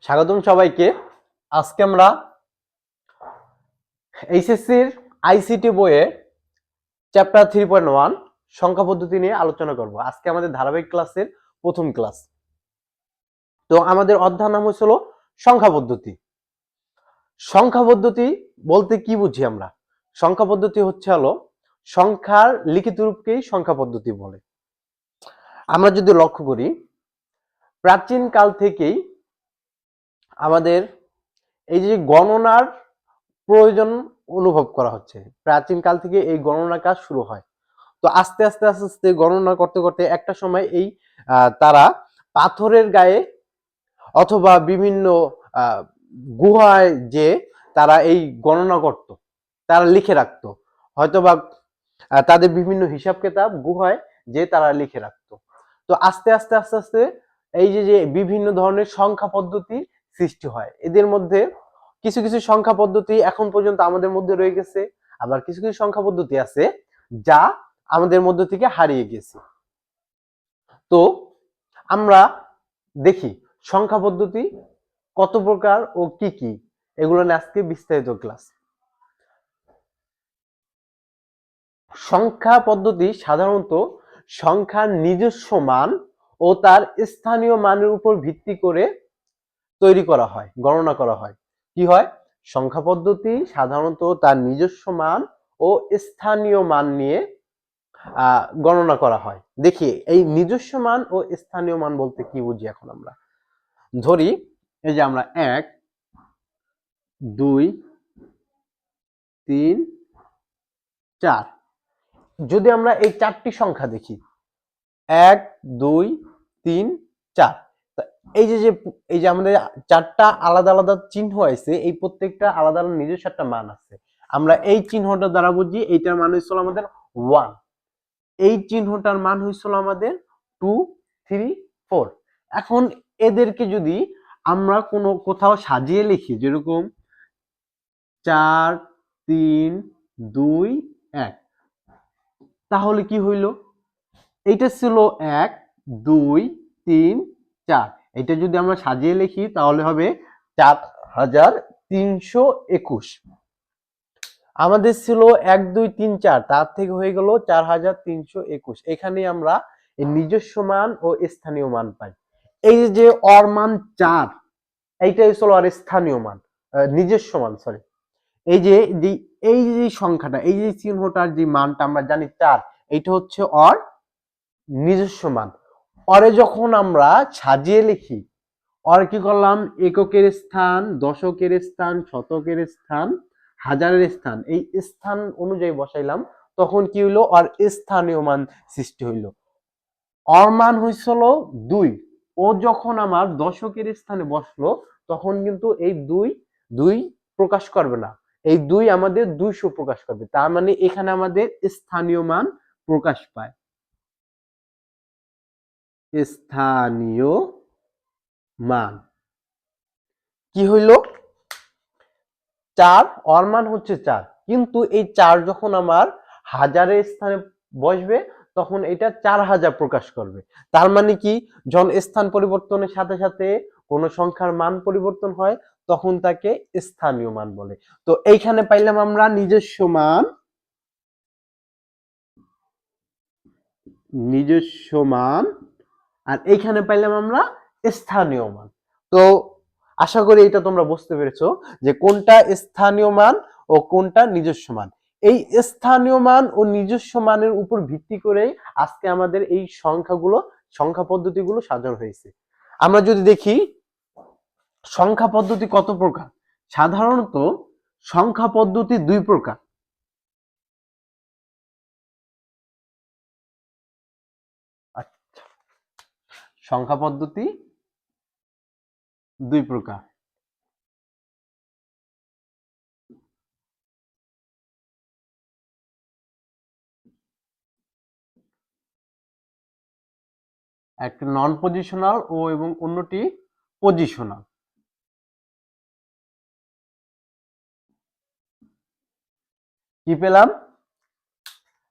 স্বাগতম সবাইকে। আজকে আমরা এইচএসসির আইসিটি বইয়ে চ্যাপ্টার 3.1 সংখ্যা পদ্ধতি নিয়ে আলোচনা করব। আজকে আমাদের ধারাবাহিক ক্লাসের প্রথম ক্লাস। তো আমাদের অধ্যায় নাম হচ্ছিল সংখ্যা পদ্ধতি। সংখ্যা পদ্ধতি বলতে কি বুঝি আমরা? সংখ্যা পদ্ধতি হচ্ছে সংখ্যার লিখিত রূপকেই সংখ্যা পদ্ধতি বলে। আমরা যদি লক্ষ্য করি, প্রাচীন কাল থেকেই আমাদের এই যে গণনার প্রয়োজন অনুভব করা হচ্ছে। প্রাচীন কাল থেকে এই গণনা কাজ শুরু হয়। তো আস্তে আস্তে আস্তে আস্তে গণনা করতে করতে একটা সময় এই তারা পাথরের গায়ে অথবা বিভিন্ন গুহায় যে তারা এই গণনা করত, তারা লিখে রাখতো, হয়তোবা তাদের বিভিন্ন হিসাব কিতাব গুহায় যে তারা লিখে রাখতো। তো আস্তে আস্তে আস্তে আস্তে এই যে বিভিন্ন ধরনের সংখ্যা পদ্ধতি সৃষ্টি হয়। এদের মধ্যে কিছু কিছু সংখ্যা পদ্ধতি এখন পর্যন্ত আমাদের মধ্যে রয়ে গেছে, আবার কিছু কিছু সংখ্যা পদ্ধতি আছে যা আমাদের মধ্যে থেকে হারিয়ে গেছে। তো আমরা দেখি সংখ্যা পদ্ধতি কত প্রকার ও কি কি, এগুলো নিয়ে আজকে বিস্তারিত ক্লাস। সংখ্যা পদ্ধতি সাধারণত সংখ্যার নিজস্ব মান ও তার স্থানীয় মানের উপর ভিত্তি করে তৈরি করা হয়, গণনা করা হয়। কি হয়? সংখ্যা পদ্ধতি সাধারণত তার নিজস্ব মান ও স্থানীয় মান নিয়ে গণনা করা হয়। দেখি এই নিজস্ব মান ও স্থানীয় মান বলতে কি বুঝি। এখন আমরা ধরি এই যে আমরা 1 2 3 4, যদি আমরা এই চারটি সংখ্যা দেখি 1 2 3 4, এই যে এই যে আমাদের চারটা আলাদা আলাদা চিহ্ন আছে, এই প্রত্যেকটা আলাদা আলাদা নিজস্ব একটা মান আছে। আমরা এই চিহ্নটা দ্বারা বুঝি এইটার মান হয়েছিল আমাদের 1, এই চিহ্নটার মান হয়েছিল আমাদের 2 3 4। এখন এদেরকে যদি আমরা কোনো কোথাও সাজিয়ে লিখি, যেরকম 4 3 2 1, তাহলে কি হইল? এইটা ছিল 1 2 3 4, এটা যদি আমরা সাজিয়ে লিখি তাহলে হবে 4321। আমাদের ছিল 1 2 3 4, তার থেকে হয়ে গেল 4321। এখানে আমরা এই নিজস্ব মান ও স্থানীয় মান পাই। এই যে অর মান 4, এইটাই ছিল আর স্থানীয় মান, নিজস্ব মান, সরি। এই যে এই যে সংখ্যাটা, এই যে চিহ্নটার যে মানটা আমরা জানি 4, এইটা হচ্ছে অর নিজস্ব মান। অরে যখন আমরা সাজিয়ে লিখি, অর কি করলাম? এককের স্থান, দশকের স্থান, শতকের স্থান, হাজারের স্থান, এই স্থান অনুযায়ী বসাইলাম, তখন কি হইলো? অর স্থানীয় মান সৃষ্টি হইলো। অর মান হয়েছিল 2, ও যখন আমার দশকের স্থানে বসলো তখন কিন্তু এই 2 প্রকাশ করবে না, এই 2 আমাদের 200 প্রকাশ করবে। তার মানে এখানে আমাদের স্থানীয় মান প্রকাশ পায়। স্থানীয় মান কি হইল? 4, অর মান হচ্ছে 4, কিন্তু এই 4 যখন আমার হাজারের স্থানে বসবে তখন এটা 4000 প্রকাশ করবে। তার মানে কি? যখন স্থান পরিবর্তনের সাথে সাথে কোন সংখ্যার মান পরিবর্তন হয় তখন তাকে স্থানীয় মান বলে। তো এইখানে পাইলাম আমরা নিজস্ব মান, নিজস্ব মান, আর এইখানে পাইলাম আমরা স্থানীয় মান। তো আশা করি এটা তোমরা বুঝতে পেরেছো যে কোনটা স্থানীয় মান ও কোনটা নিজস্ব মান। এই স্থানীয় মান ও নিজস্ব মানের উপর ভিত্তি করে আজকে আমাদের এই সংখ্যা পদ্ধতিগুলো সাজানো হয়েছে। আমরা যদি দেখি সংখ্যা পদ্ধতি কত প্রকার, সাধারণত সংখ্যা পদ্ধতি 2 প্রকার। সংখ্যা পদ্ধতি 2 প্রকার। একটা নন পজিশনাল ও এবং অন্যটি পজিশনাল। কি পেলাম?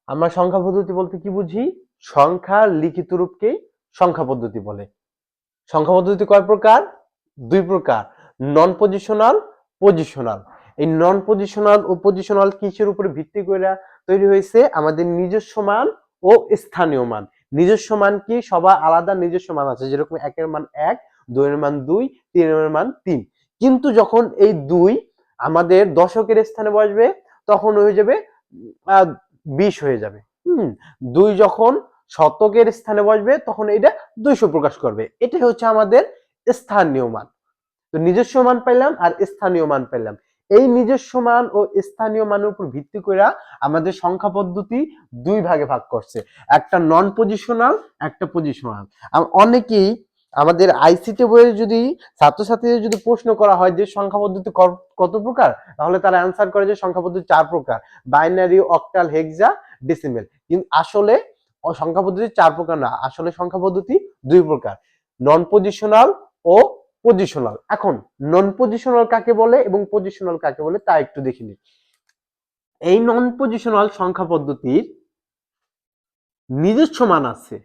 আমরা সংখ্যা পদ্ধতি বলতে কি বুঝি? সংখ্যার লিখিত রূপকেই সংখ্যা পদ্ধতি বলে। সংখ্যা পদ্ধতি কয় প্রকার? দুই প্রকার, নন পজিশনাল, পজিশনাল। এই নন পজিশনাল ও পজিশনাল কিসের উপরে ভিত্তি করে তৈরি হয়েছে? আমাদের নিজস্ব মান ও স্থানীয় মান। নিজস্ব মান কি? সবার আলাদা নিজস্ব মান আছে, যেরকম 1 এর মান 1, 2 এর মান 2, 3 এর মান 3। কিন্তু যখন এই 2 আমাদের দশকের স্থানে বসবে তখন হয়ে যাবে 20 হয়ে যাবে। 2 যখন শতকের স্থানে বসবে তখন এটা 200 প্রকাশ করবে। এটাই হচ্ছে আমাদের স্থানীয় মান। তো নিজস্ব মান পাইলাম আর স্থানীয় মান পাইলাম। এই নিজস্ব মান ও স্থানীয় মানের উপর ভিত্তি করে আমাদের সংখ্যা পদ্ধতি দুই ভাগে ভাগ করছে, একটা নন পজিশনাল, একটা পজিশনাল। অনেকেই আমাদের আইসিটি বইয়ে যদি ছাত্রছাত্রীদের যদি প্রশ্ন করা হয় যে সংখ্যা পদ্ধতি কত প্রকার, তাহলে তারা অ্যান্সার করে যে সংখ্যা পদ্ধতি 4 প্রকার, বাইনারি, অক্টাল, হেক্সা, ডেসিমেল। কিন্তু আসলে সংখ্যা পদ্ধতি 4 প্রকার না, আসলে সংখ্যা পদ্ধতি 2 প্রকার, নন পজিশনাল ও পজিশনাল। এখন নন পজিশনাল কাকে বলে এবং পজিশনাল কাকে বলে তা একটু দেখে নিই। এই নন পজিশনাল সংখ্যা পদ্ধতির নিজস্ব মান আছে,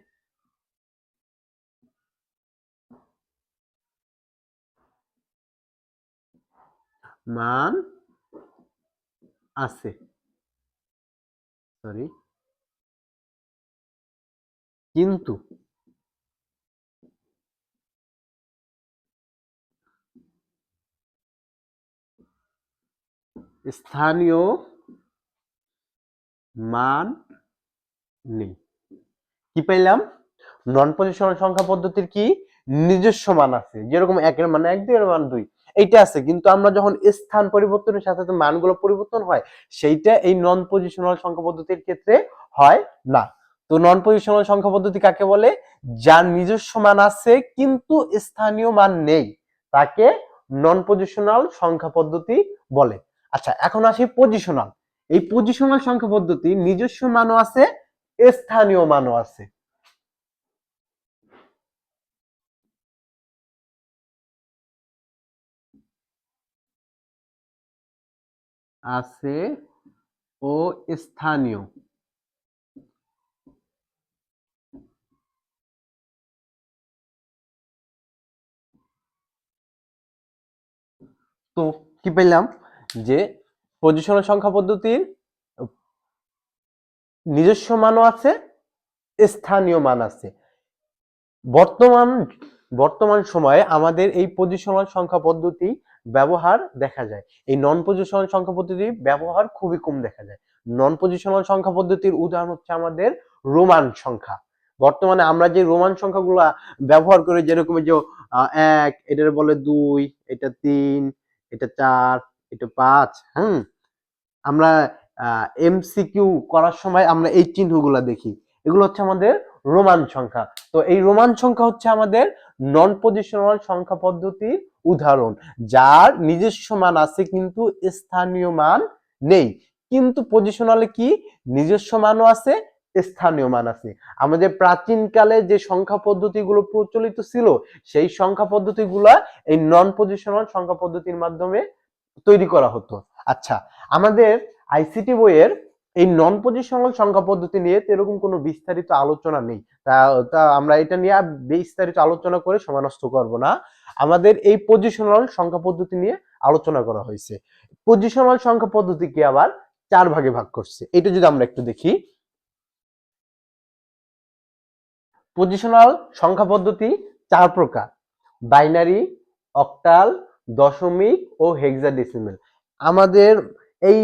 মান আছে, সরি, কিন্তু স্থানীয় মান নেই। কি পাইলাম? নন পজিশনাল সংখ্যা পদ্ধতির কি নিজস্ব মান আছে, যেরকম 1 এর মান 1, 2 এর মান 2, এইটা আছে। কিন্তু আমরা যখন স্থান পরিবর্তনের সাথে সাথে মানগুলো পরিবর্তন হয়, সেইটা এই নন পজিশনাল সংখ্যা পদ্ধতির ক্ষেত্রে হয় না। তো নন পজিশনাল সংখ্যা পদ্ধতি কাকে বলে? যার নিজস্ব মান আছে কিন্তু স্থানীয় মান নেই, তাকে নন পজিশনাল সংখ্যা পদ্ধতি বলে। আচ্ছা, এখন আসি পজিশনাল। এই পজিশনাল সংখ্যা পদ্ধতি নিজস্ব মানও আছে, স্থানীয় মানও আছে। আছে ও স্থানীয়। তো কি পেলাম? যে পজিশনাল সংখ্যা পদ্ধতির নিজস্ব মানও আছে, স্থানীয় মান আছে। বর্তমান বর্তমান সময়ে আমাদের এই পজিশনাল সংখ্যা পদ্ধতি ব্যবহার দেখা যায়, এই নন পজিশনাল সংখ্যা পদ্ধতির ব্যবহার খুবই কম দেখা যায়। নন পজিশনাল সংখ্যা পদ্ধতির উদাহরণ হচ্ছে আমাদের রোমান সংখ্যা। বর্তমানে আমরা যে রোমান সংখ্যাগুলো ব্যবহার করি, যেরকম যে 1 এটার বলে 2, এটা 3, এটা 4, এটা 5, আমরা এমসিকিউ করার সময় আমরা এই চিহ্নগুলো দেখি, এগুলো হচ্ছে আমাদের রোমান সংখ্যা। তো এই রোমান সংখ্যা হচ্ছে আমাদের নন পজিশনাল সংখ্যা পদ্ধতির উদাহরণ, যার নিজস্ব মান আছে কিন্তু স্থানীয় মান নেই। কিন্তু পজিশনালে কি নিজস্ব মানও আছে, স্থানীয় মান আছে। আমাদের প্রাচীনকালে যে সংখ্যা পদ্ধতিগুলো প্রচলিত ছিল, সেই সংখ্যা পদ্ধতিগুলা এই নন পজিশনাল সংখ্যা পদ্ধতির মাধ্যমে তৈরি করা হতো। আচ্ছা, আমাদের আইসিটি বইয়ের এই নন পজিশনাল সংখ্যা পদ্ধতি নিয়ে এরকম কোনো বিস্তারিত আলোচনা নেই। তা আমরা এটা নিয়ে বিস্তারিত আলোচনা করে সময় নষ্ট করব না। আমাদের এই পজিশনাল সংখ্যা পদ্ধতি নিয়ে আলোচনা করা হয়েছে। পজিশনাল সংখ্যা পদ্ধতিকে আবার 4 ভাগে ভাগ করছে, এটা যদি আমরা একটু দেখি। পজিশনাল সংখ্যা পদ্ধতি 4 প্রকার: বাইনারি, অক্টাল, দশমিক ও হেক্সাডেসিমেল। আমাদের এই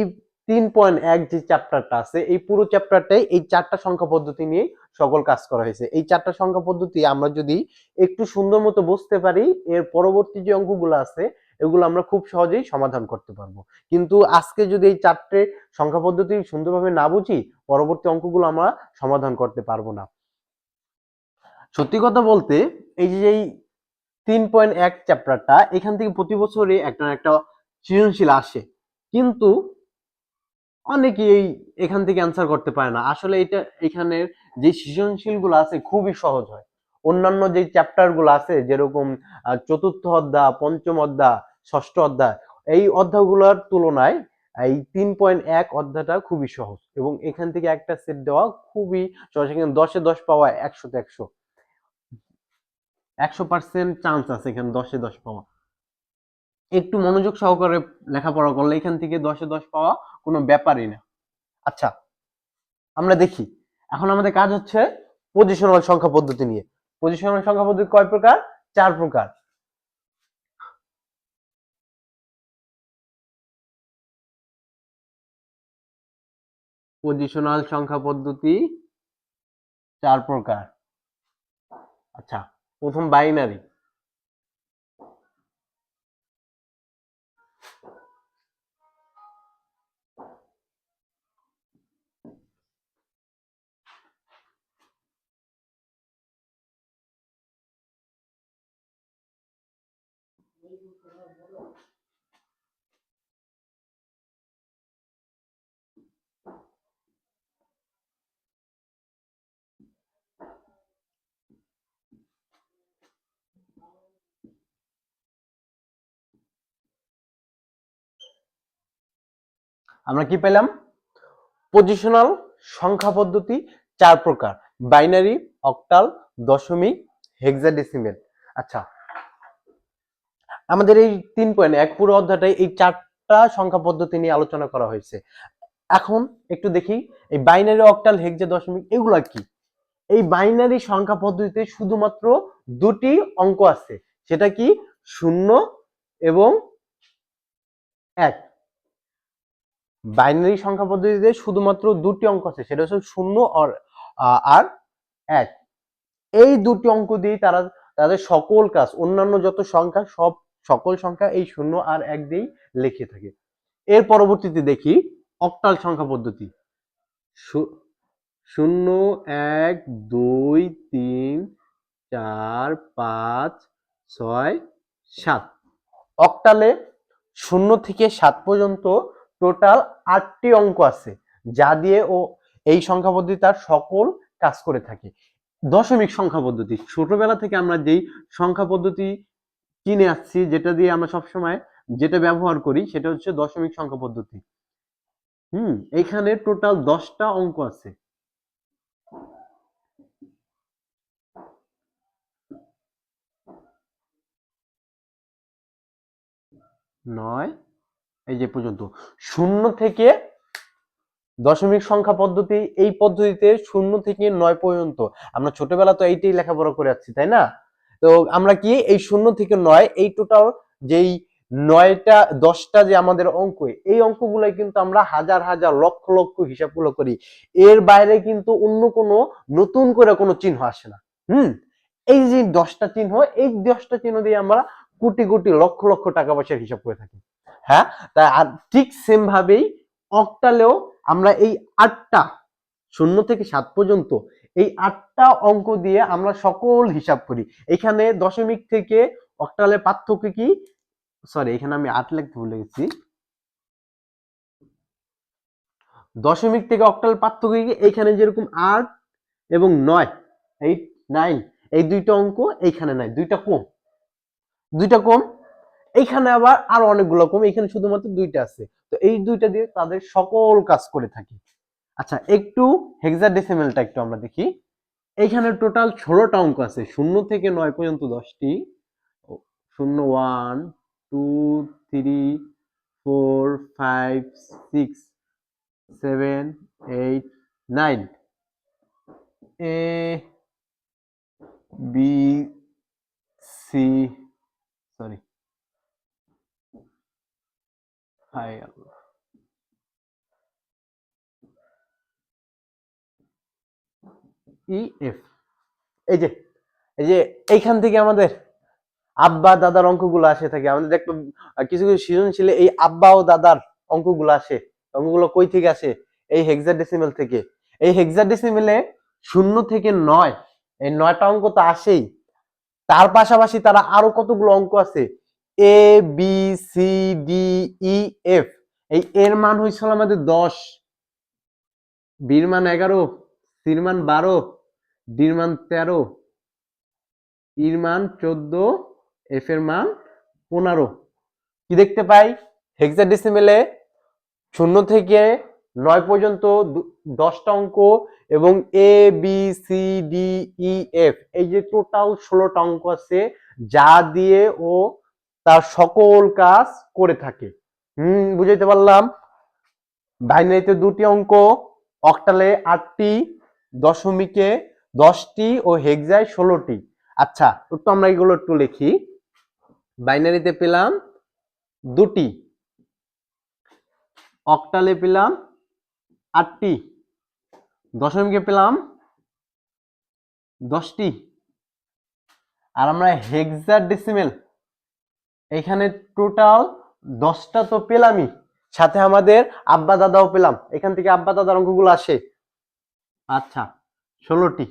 3.1 যে চ্যাপ্টারটা আছে, এই পুরো চ্যাপ্টারটাই এই 4টা সংখ্যা পদ্ধতি নিয়ে সকল কাজ করা হয়েছে। এই 4টা সংখ্যা পদ্ধতি আমরা যদি একটু সুন্দর মতো বুঝতে পারি, এর পরবর্তী যে অঙ্কগুলো আছে এগুলো আমরা খুব সহজেই সমাধান করতে পারবো। কিন্তু আজকে যদি এই 4টে সংখ্যা পদ্ধতি সুন্দরভাবে না বুঝি, পরবর্তী অঙ্কগুলো আমরা সমাধান করতে পারবো না। সত্যি কথা বলতে, এই যে 3.1 চ্যাপ্টারটা, এখান থেকে প্রতি বছরই একটা না একটা সৃজনশীল আসে, কিন্তু অনেকেই এখান থেকে অ্যান্সার করতে পারে না। আসলে এটা এখানের যে সৃজনশীল গুলো আছে খুবই সহজ হয়। অন্যান্য যে চ্যাপ্টার গুলো আছে, যেরকম চতুর্থ অধ্যায়, পঞ্চম অধ্যায়, ষষ্ঠ অধ্যায়, এই অধ্যায়গুলোর তুলনায় এই 3.1 অধ্যায়টা খুবই সহজ, এবং এখান থেকে একটা সেট দেওয়া খুবই সহজ। এখানে 10-এ 10 পাওয়া 100-তে 100, 100% চান্স আছে এখানে 10-এ 10 পাওয়া। একটু মনোযোগ সহকারে লেখাপড়া করলে এখান থেকে 10-এ 10 পাওয়া কোনো ব্যাপারই না। আচ্ছা, আমরা দেখি এখন আমাদের কাজ হচ্ছে পজিশনাল সংখ্যা পদ্ধতি নিয়ে। পজিশনাল সংখ্যা পদ্ধতি কয় প্রকার? 4 প্রকার। পজিশনাল সংখ্যা পদ্ধতি 4 প্রকার। আচ্ছা, প্রথম বাইনারি। আমরা কি পেলাম? পজিশনাল সংখ্যা পদ্ধতি 4 প্রকার: বাইনারি, অক্টাল, দশমিক, হেক্সাডেসিমেল। আচ্ছা, আমাদের এই 3.1 পুরো অধ্যায়টাই এই 4টা সংখ্যা পদ্ধতি নিয়ে আলোচনা করা হয়েছে। এখন একটু দেখি এই বাইনারি, অক্টাল, হেক্সা, দশমিক এগুলা কি। এই বাইনারি সংখ্যা পদ্ধতিতে শুধুমাত্র দুটি অঙ্ক আছে, সেটা কি? 0 এবং 1। বাইনারি সংখ্যা পদ্ধতিতে শুধুমাত্র দুটি অঙ্ক আছে, সেটা হচ্ছে 0 আর 1। এই দুটি অঙ্ক দিয়ে তারা তাদের সকল কাজ, অন্যান্য যত সংখ্যা সকল সংখ্যা এই 0 আর 1 দিয়েই লিখে থাকে। এর পরবর্তীতে দেখি অক্টাল সংখ্যা পদ্ধতি। 0, 1, 2, 3, 4, 5, 6, 7। অক্টালে 0 থেকে 7 পর্যন্ত টোটাল 8টি অঙ্ক আছে, যা দিয়ে ও এই সংখ্যা পদ্ধতি তার সকল কাজ করে থাকে। দশমিক সংখ্যা পদ্ধতি, ছোটবেলা থেকে আমরা যেই সংখ্যা পদ্ধতি কিনে আসছি, যেটা দিয়ে আমরা সবসময় যেটা ব্যবহার করি, সেটা হচ্ছে দশমিক সংখ্যা পদ্ধতি। এইখানে টোটাল 10টা অঙ্ক আছে। 9 এই যে পর্যন্ত। 0 থেকে দশমিক সংখ্যা পদ্ধতি, এই পদ্ধতিতে 0 থেকে 9 পর্যন্ত আমরা ছোটবেলা তো এইটাই লেখাপড়া করে আসছি, তাই না? তো আমরা কি এই 0 থেকে 9 এই টোটাল যেই 9টা 10টা যে আমাদের অঙ্ক, এই অঙ্কগুলাই কিন্তু আমরা হাজার হাজার লক্ষ লক্ষ হিসাবগুলো করি। এর বাইরে কিন্তু অন্য কোনো নতুন করে কোনো চিহ্ন আসে না। এই যে 10টা চিহ্ন, এই 10টা চিহ্ন দিয়ে আমরা কোটি কোটি লক্ষ লক্ষ টাকা পয়সার হিসাব করে থাকি। হ্যাঁ, তাই আর ঠিক সেম ভাবেই অক্টালেও আমরা এই 8টা 0 থেকে 7 পর্যন্ত এই 8টা অঙ্ক দিয়ে আমরা সকল হিসাব করি। এখানে দশমিক থেকে অক্টালের পার্থক্য কি? সরি, এখানে আমি 8 লিখতে ভুলে গেছি। দশমিক থেকে অক্টালের পার্থক্য কি? এখানে যেরকম 8 এবং 9, 8, 9 এই দুইটা অঙ্ক এইখানে নাই, দুইটা কম। এইখানে আবার আরো অনেকগুলো কম, এখানে শুধুমাত্র দুইটা আছে। তো এই দুইটা দিয়ে তাদের সকল কাজ করে থাকি। আচ্ছা, একটু হেক্সাডেসিমেলটা একটু আমরা দেখি। এইখানে টোটাল 16টা অঙ্ক আছে, 0 থেকে 9 পর্যন্ত 10টি। 0, 1, 2, 3, 4, 5, 6, 7, 8, 9 এ বি সি সরি হাই ই এফ। এই যে এইখান থেকে আমাদের আব্বা দাদার অঙ্কগুলো আসে থাকে। আমাদের দেখবো কিছু কিছু সৃজনশীলে এই আব্বা ও দাদার অঙ্কগুলো আসে। অঙ্কগুলো কই থেকে আসে? এই হেক্সাডেসিমেল থেকে। এই হেক্সাডেসিমেলে 0 থেকে 9 এই 9টা অঙ্ক তো আসেই। তার পাশাপাশি তারা আরো কতগুলো অঙ্ক আছে, A B C D E F. এই এর মান হয়েছিল আমাদের 10, বির মান 11, সির মান 12, ডির মান 13, ইর মান 14, এফ এর মান 15। কি দেখতে পাই? হেক্সাডেসিমেলে 0 থেকে 9 পর্যন্ত 10টা অঙ্ক এবং A B C D E F এই যে টোটাল 16টা অঙ্ক আছে, যা দিয়ে ও তার সকল কাজ করে থাকে। বুঝাইতে পারলাম? বাইনারিতে 2টি অঙ্ক, অক্টালে 8টি, দশমিকে 10টি ও হেক্সায় 16টি। আচ্ছা, তো আমরা এগুলো একটু লিখি। বাইনারিতে পেলাম 2টি, অক্টালে পেলাম 8টি, দশমিকে পেলাম 10টি, আর আমরা হেক্সাডেসিমেল এখানে টোটাল 10টা তো পেলামই, সাথে আমাদের আব্বা দাদাও পেলাম, এখান থেকে আব্বা দাদার অঙ্কগুলো আসে। আচ্ছা, 16টি।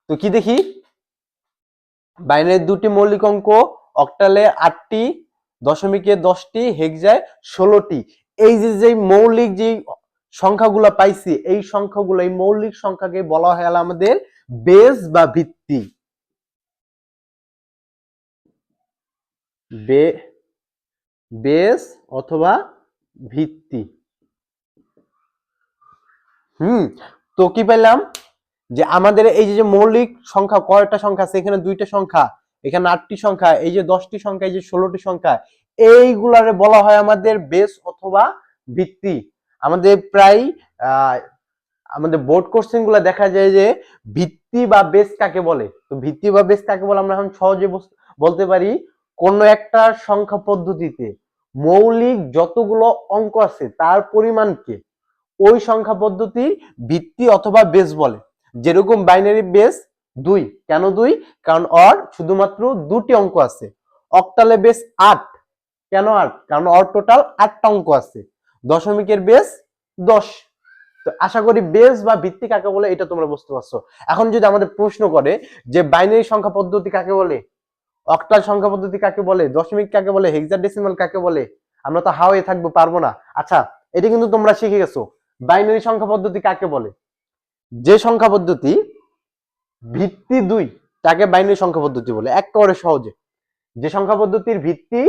তো কি দেখি, বাইনারির 2টি মৌলিক অঙ্ক, অক্টালে 8টি, দশমিকে 10টি, হেক্সায় 16টি। এই যে মৌলিক যে সংখ্যাগুলো পাইছি, এই সংখ্যাগুলো, এই মৌলিক সংখ্যাকে বলা হয় আমাদের বেস বা ভিত্তি। বেস অথবা ভিত্তি। তো কি পেলাম, যে আমাদের এই যে মৌলিক সংখ্যা কয়টা সংখ্যা আছে, এখানে 2টা সংখ্যা, এখানে 8টি সংখ্যা, এই যে 10টি সংখ্যা, এই যে 16টি সংখ্যা, এইগুলারে বলা হয় আমাদের বেস অথবা ভিত্তি। আমাদের প্রায় আমাদের বোর্ড কোশ্চেন গুলা দেখা যায় যে ভিত্তি বা বেস কাকে বলে। তো ভিত্তি বা বেস কাকে বলে আমরা এখন সহজে বলতে পারি, কোন একটা সংখ্যা পদ্ধতিতে মৌলিক যতগুলো অঙ্ক আছে তার পরিমাণকে ওই সংখ্যা পদ্ধতির ভিত্তি অথবা বেস বলে। যেরকম বাইনারি বেস 2, কেন 2? কারণ ওর শুধুমাত্র 2টি অঙ্ক আছে। অক্টালে বেস 8, কেন 8? কারণ ওর টোটাল 8টা অঙ্ক আছে। দশমিকের বেস 10। তো আশা করি বেস বা ভিত্তি কাকে বলে এটা তোমরা বুঝতে পারছো। এখন যদি আমাদের প্রশ্ন করে যে বাইনারি সংখ্যা পদ্ধতি কাকে বলে, অক্টাল সংখ্যা পদ্ধতি কাকে বলে, দশমিক কাকে বলে, হেক্সাডেসিমাল কাকে বলে, আমরা তো হাওয়ে থাকবো, পারবো না। আচ্ছা, এটা কিন্তু তোমরা শিখে গেছো। বাইনারি সংখ্যা পদ্ধতি কাকে বলে? যে সংখ্যা পদ্ধতি ভিত্তি 2 তাকে বাইনারি সংখ্যা পদ্ধতি বলে, একেবারে সহজে। যে সংখ্যা পদ্ধতির ভিত্তি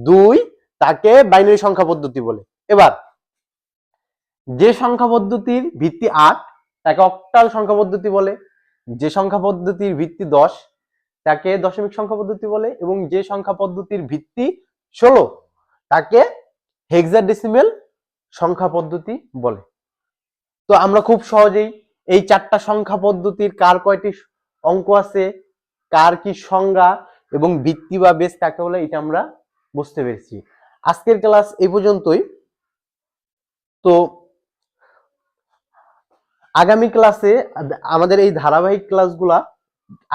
2 তাকে বাইনারি সংখ্যা পদ্ধতি বলে। এবার যে সংখ্যা পদ্ধতির ভিত্তি 8 তাকে অক্টাল সংখ্যা পদ্ধতি বলে, যে সংখ্যা পদ্ধতির ভিত্তি 10 তাকে দশমিক সংখ্যা পদ্ধতি বলে, এবং যে সংখ্যা পদ্ধতির ভিত্তি 16 তাকে হেক্সাডেসিমেল সংখ্যা পদ্ধতি বলে। তো আমরা খুব সহজেই এই 4টা সংখ্যা পদ্ধতির কার কয়টি অঙ্ক আছে, কার কি সংজ্ঞা, এবং ভিত্তি বা বেস কাকে বলে এটা আমরা বুঝতে পেরেছি। আজকের ক্লাস এই পর্যন্তই। তো আগামী ক্লাসে আমাদের এই ধারাবাহিক ক্লাসগুলা,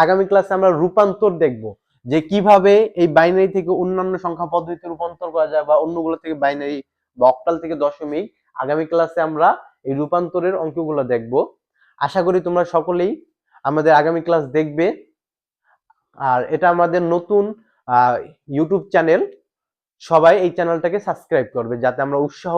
আগামী ক্লাসে আমরা রূপান্তর দেখব, যে কিভাবে এই বাইনারি থেকে অন্যান্য সংখ্যা পদ্ধতিতে রূপান্তর করা যায়, বা অন্যগুলো থেকে বাইনারি বা অক্টাল থেকে দশমিক। আগামী ক্লাসে আমরা এই রূপান্তরের অঙ্কগুলো দেখব। আশা করি তোমরা সকলেই আমাদের আগামী ক্লাস দেখবে। আর এটা আমাদের নতুন ইউটিউব চ্যানেল, সবাই এই চ্যানেলটাকে সাবস্ক্রাইব করবে যাতে আমরা উৎসাহ